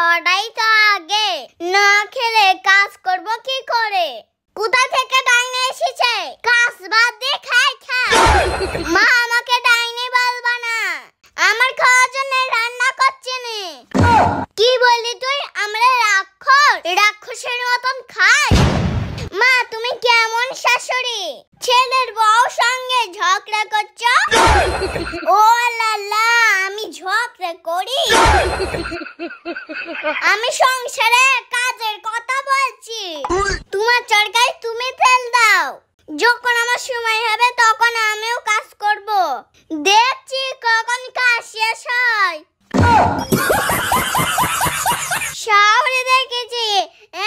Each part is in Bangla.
খাওয়াটাই তো আগে, না খেলে কাজ করব কি করে? কোথা থেকে ডাইনি এসেছে? কাজ বাদ দিয়ে খাই খাই। মা আমাকে ডাইনি বলবা না, আমার খাওয়ার জন্য রান্না করছে না। কি বললি তুই? আমরা রাক্ষসের মতন খাই? মা তুমি কেমন শাশুড়ি? ছেলের বউ সঙ্গে ঝগড়া করছো? ও লালা, আমি ঝগড়া করি? আমি সংসারে কাজের কথা বলছি। তোমার চরকায় তুমি তেল দাও, যখন আমার সময় হবে তখন আমিও কাজ করব। দেখছি কখন কাজ শেষ হয়। শাওরি দেখেছি,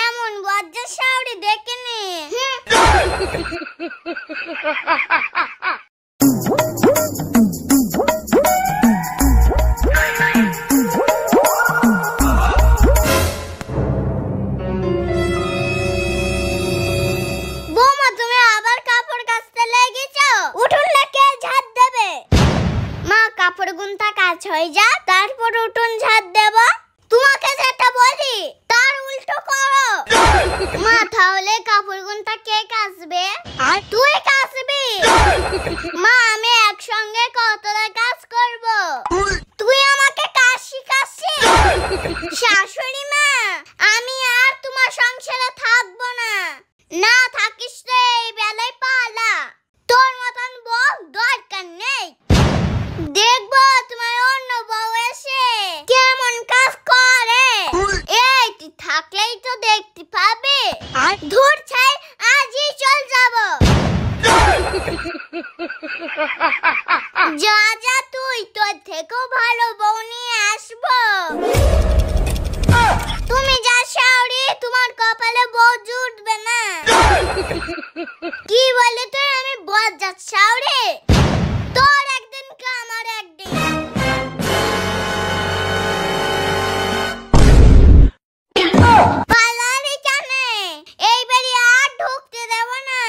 এমন বজ্জাত শাওরি দেখিনি। বৌমা তুমি আবার কাপড় কাচতে লেগেছো? উঠুন না, কে ঝাড় দেবে? মা কাপড় গুনটা কাজ হয়ে যা, তারপর উঠুন ঝাড় দেব। তোমাকে যেটা বলি তার উল্টো করো। মা তাহলে কাপড় গুনটা কে কাচবে? আর তুই কাচবি? মা আমি একসঙ্গে কতটা কাজ করব? তুই আমাকে কাজ শিখাচ্ছিস? শাশুড়ি মা, আমি আর তোমার সংসারে থাকবো না। না থাকিস তো এই বেলায় পালা, তোর মতন বউ দরকার নেই। দেখবো তোমার অন্য বউ এসে কেমন কাজ করে। এই তুই থাকলেই তো দেখতে পাবে। ধুর ছাই, আজই চল যাব। যা যা, তুই তোর থেকেও ভালো বউ নিয়ে আসবো। তুমি যা শাওরি, তোমার কপালে বউ জুটবে না। কি বলে তুই? আমি বজ্জাত শাওরি? তোর একদিন কা আমার একদিন। পালালি কেন? এই বাড়ি আর ঢুকতে দেব না।